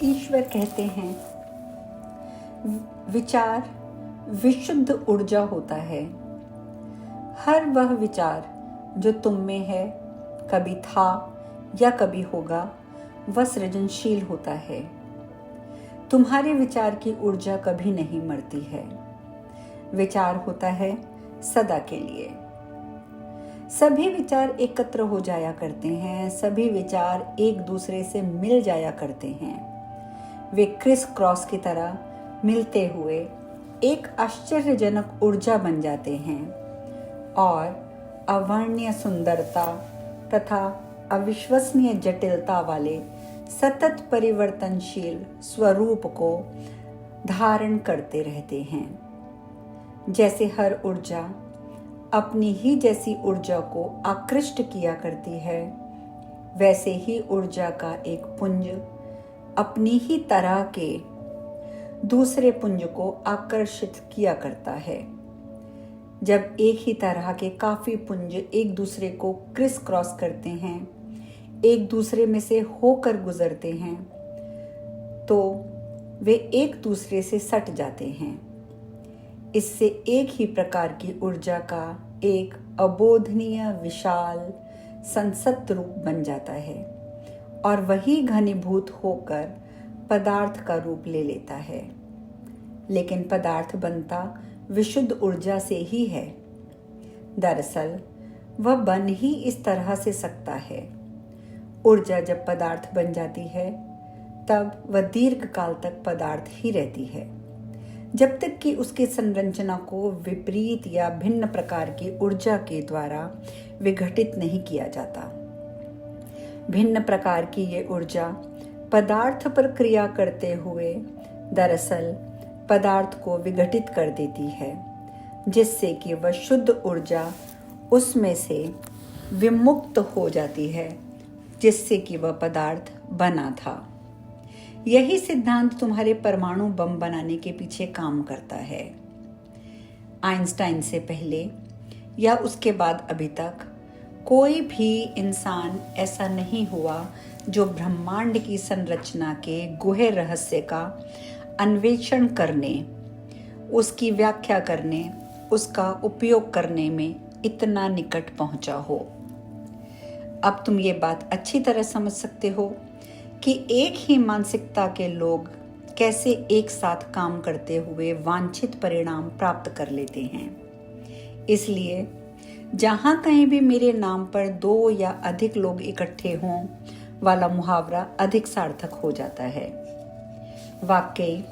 ईश्वर कहते हैं, विचार विशुद्ध ऊर्जा होता है। हर वह विचार जो तुम में है, कभी था या कभी होगा, वह सृजनशील होता है। तुम्हारे विचार की ऊर्जा कभी नहीं मरती है। विचार होता है सदा के लिए। सभी विचार एकत्र हो जाया करते हैं, सभी विचार एक दूसरे से मिल जाया करते हैं। वे क्रिस क्रॉस की तरह मिलते हुए एक आश्चर्यजनक ऊर्जा बन जाते हैं और अवर्णनीय सुंदरता तथा अविश्वसनीय जटिलता वाले सतत परिवर्तनशील स्वरूप को धारण करते रहते हैं। जैसे हर ऊर्जा अपनी ही जैसी ऊर्जा को आकृष्ट किया करती है, वैसे ही ऊर्जा का एक पुंज अपनी ही तरह के दूसरे पुंज को आकर्षित किया करता है। जब एक ही तरह के काफी पुंज एक दूसरे को क्रिस क्रॉस करते हैं, एक दूसरे में से होकर गुजरते हैं, तो वे एक दूसरे से सट जाते हैं। इससे एक ही प्रकार की ऊर्जा का एक अबोधनीय विशाल संसत रूप बन जाता है और वही घनीभूत होकर पदार्थ का रूप ले लेता है। लेकिन पदार्थ बनता विशुद्ध ऊर्जा से ही है। दरअसल वह बन ही इस तरह से सकता है। ऊर्जा जब पदार्थ बन जाती है, तब वह दीर्घ काल तक पदार्थ ही रहती है, जब तक कि उसकी संरचना को विपरीत या भिन्न प्रकार की ऊर्जा के द्वारा विघटित नहीं किया जाता। भिन्न प्रकार की ये ऊर्जा पदार्थ पर क्रिया करते हुए दरअसल पदार्थ को विघटित कर देती है, जिससे कि वह शुद्ध ऊर्जा उसमें से विमुक्त हो जाती है, जिससे कि वह पदार्थ बना था। यही सिद्धांत तुम्हारे परमाणु बम बनाने के पीछे काम करता है। आइंस्टाइन से पहले या उसके बाद अभी तक कोई भी इंसान ऐसा नहीं हुआ जो ब्रह्मांड की संरचना के गूढ़ रहस्य का अन्वेषण करने, उसकी व्याख्या करने, उसका उपयोग करने में इतना निकट पहुंचा हो। अब तुम ये बात अच्छी तरह समझ सकते हो कि एक ही मानसिकता के लोग कैसे एक साथ काम करते हुए वांछित परिणाम प्राप्त कर लेते हैं। इसलिए जहां कहीं भी मेरे नाम पर 2 या अधिक लोग इकट्ठे हों वाला मुहावरा अधिक सार्थक हो जाता है। वाकई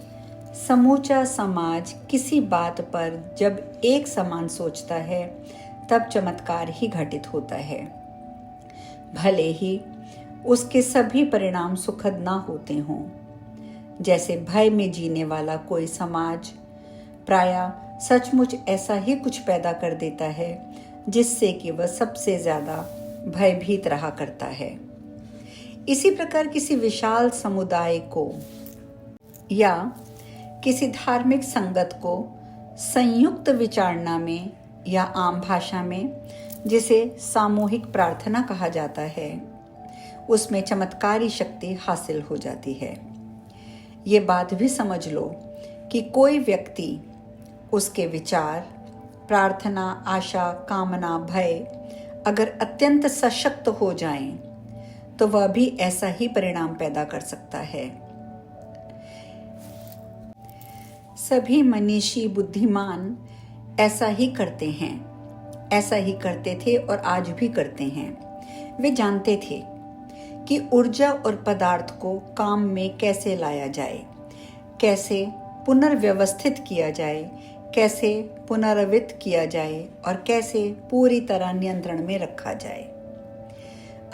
समूचा समाज किसी बात पर जब एक समान सोचता है, तब चमत्कार ही घटित होता है। भले ही उसके सभी परिणाम सुखद ना होते हों। जैसे भय में जीने वाला कोई समाज प्रायः सचमुच ऐसा ही कुछ पैदा कर देता है, जिससे कि वह सबसे ज्यादा भयभीत रहा करता है। इसी प्रकार किसी विशाल समुदाय को या किसी धार्मिक संगत को संयुक्त विचारणा में या आम भाषा में जिसे सामूहिक प्रार्थना कहा जाता है, उसमें चमत्कारी शक्ति हासिल हो जाती है। ये बात भी समझ लो कि कोई व्यक्ति, उसके विचार, प्रार्थना, आशा, कामना, भय अगर अत्यंत सशक्त हो जाएं, तो वह भी ऐसा ही परिणाम पैदा कर सकता है। सभी मनीषी बुद्धिमान ऐसा ही करते हैं, ऐसा ही करते थे और आज भी करते हैं। वे जानते थे कि ऊर्जा और पदार्थ को काम में कैसे लाया जाए, कैसे पुनर्व्यवस्थित किया जाए, कैसे पुनर्वित किया जाए और कैसे पूरी तरह नियंत्रण में रखा जाए।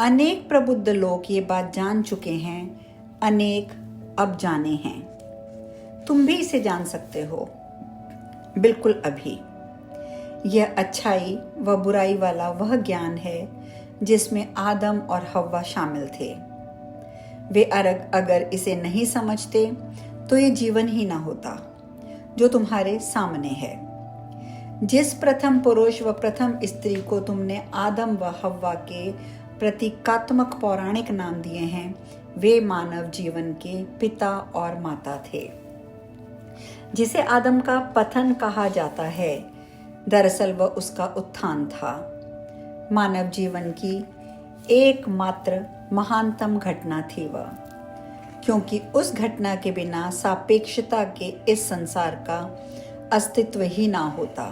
अनेक प्रबुद्ध लोग ये बात जान चुके हैं, अनेक अब जाने हैं। तुम भी इसे जान सकते हो, बिल्कुल अभी। यह अच्छाई व बुराई वाला वह ज्ञान है जिसमें आदम और हव्वा शामिल थे। वे अगर इसे नहीं समझते तो ये जीवन ही ना होता जो तुम्हारे सामने है। जिस प्रथम पुरुष व प्रथम स्त्री को तुमने आदम व हव्वा के प्रतीकात्मक पौराणिक नाम दिए हैं, वे मानव जीवन के पिता और माता थे। जिसे आदम का पतन कहा जाता है, दरअसल वह उसका उत्थान था। मानव जीवन की एकमात्र महानतम घटना थी वह, क्योंकि उस घटना के बिना सापेक्षता के इस संसार का अस्तित्व ही ना होता।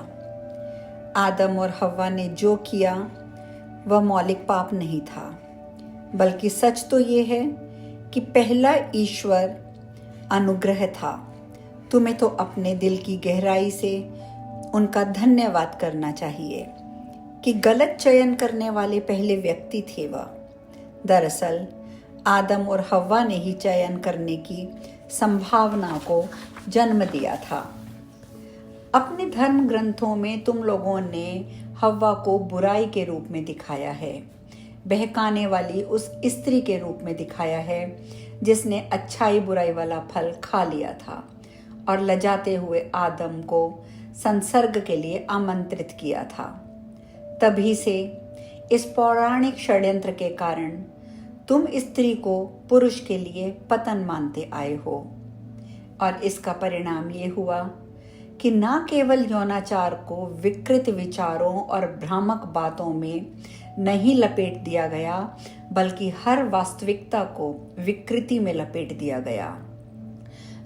आदम और हव्वा ने जो किया वह मौलिक पाप नहीं था, बल्कि सच तो ये है कि पहला ईश्वर अनुग्रह था। तुम्हें तो अपने दिल की गहराई से उनका धन्यवाद करना चाहिए कि गलत चयन करने वाले पहले व्यक्ति थे वह। दरअसल आदम और हव्वा ने ही चयन करने की संभावना को जन्म दिया था। अपने धर्म ग्रंथों में तुम लोगों ने हव्वा को बुराई के रूप में दिखाया है, बहकाने वाली उस स्त्री के रूप में दिखाया है जिसने अच्छाई बुराई वाला फल खा लिया था और लजाते हुए आदम को संसर्ग के लिए आमंत्रित किया था। तभी से इस पौराणिक षड्यंत्र के कारण तुम स्त्री को पुरुष के लिए पतन मानते आए हो, और इसका परिणाम ये हुआ कि न केवल यौनाचार को विकृत विचारों और भ्रामक बातों में नहीं लपेट दिया गया, बल्कि हर वास्तविकता को विकृति में लपेट दिया गया।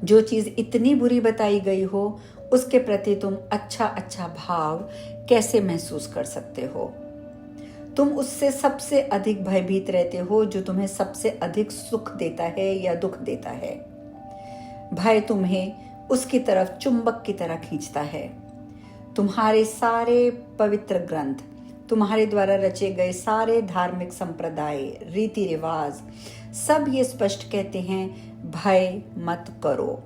जो चीज इतनी बुरी बताई गई हो, उसके प्रति तुम अच्छा भाव कैसे महसूस कर सकते हो? तुम उससे सबसे अधिक भयभीत रहते हो जो तुम्हें सबसे अधिक सुख देता है या दुख देता है। भय तुम्हें उसकी तरफ चुंबक की तरह खींचता है। तुम्हारे सारे पवित्र ग्रंथ, तुम्हारे द्वारा रचे गए सारे धार्मिक संप्रदाय, रीति रिवाज, सब ये स्पष्ट कहते हैं, भय मत करो।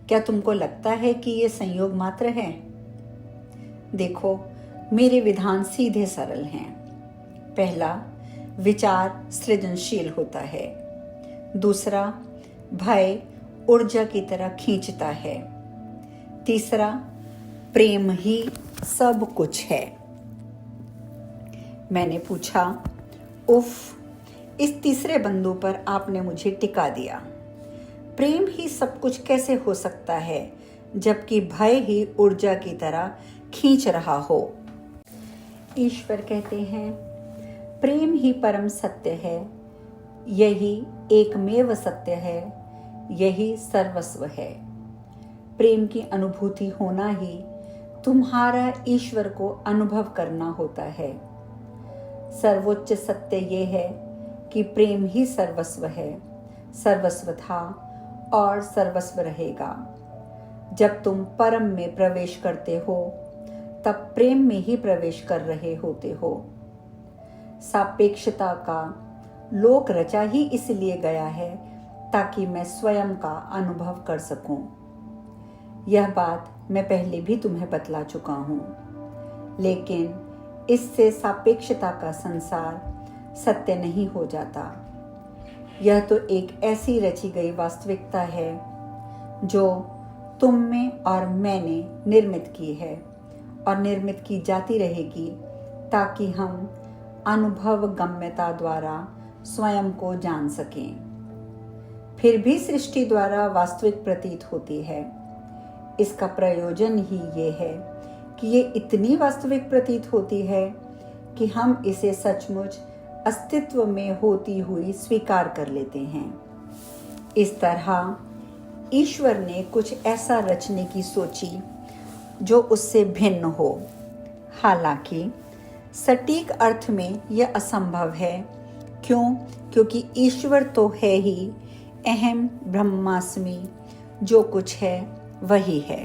क्या तुमको लगता है कि ये संयोग मात्र है? देखो, मेरे विधान सीधे सरल हैं। पहला, विचार सृजनशील होता है। दूसरा, भय ऊर्जा की तरह खींचता है। तीसरा, प्रेम ही सब कुछ है। मैंने पूछा, उफ, इस तीसरे बंदू पर आपने मुझे टिका दिया। प्रेम ही सब कुछ कैसे हो सकता है जबकि भय ही ऊर्जा की तरह खींच रहा हो? ईश्वर कहते हैं, प्रेम ही परम सत्य है, यही एकमेव सत्य है, यही सर्वस्व है। प्रेम की अनुभूति होना ही तुम्हारा ईश्वर को अनुभव करना होता है। सर्वोच्च सत्य ये है कि प्रेम ही सर्वस्व है, सर्वस्व था और सर्वस्व रहेगा। जब तुम परम में प्रवेश करते हो, तब प्रेम में ही प्रवेश कर रहे होते हो। सापेक्षता का लोक रचा ही इसलिए गया है ताकि मैं स्वयं का अनुभव कर सकूं। यह बात मैं पहले भी तुम्हें बतला चुका हूं, लेकिन इससे सापेक्षता का संसार सत्य नहीं हो जाता। यह तो एक ऐसी रची गई वास्तविकता है जो तुम में और मैंने निर्मित की है और निर्मित की जाती रहेगी, ताकि हम अनुभव गम्यता द्वारा स्वयं को जान सकें। फिर भी सृष्टि द्वारा वास्तविक प्रतीत होती है। इसका प्रयोजन ही ये है कि ये इतनी वास्तविक प्रतीत होती है कि हम इसे सचमुच अस्तित्व में होती हुई स्वीकार कर लेते हैं। इस तरह ईश्वर ने कुछ ऐसा रचने की सोची जो उससे भिन्न हो। हालांकि सटीक अर्थ में यह असंभव है। क्यों? क्योंकि ईश्वर तो है ही अहम ब्रह्मास्मि, जो कुछ है वही है।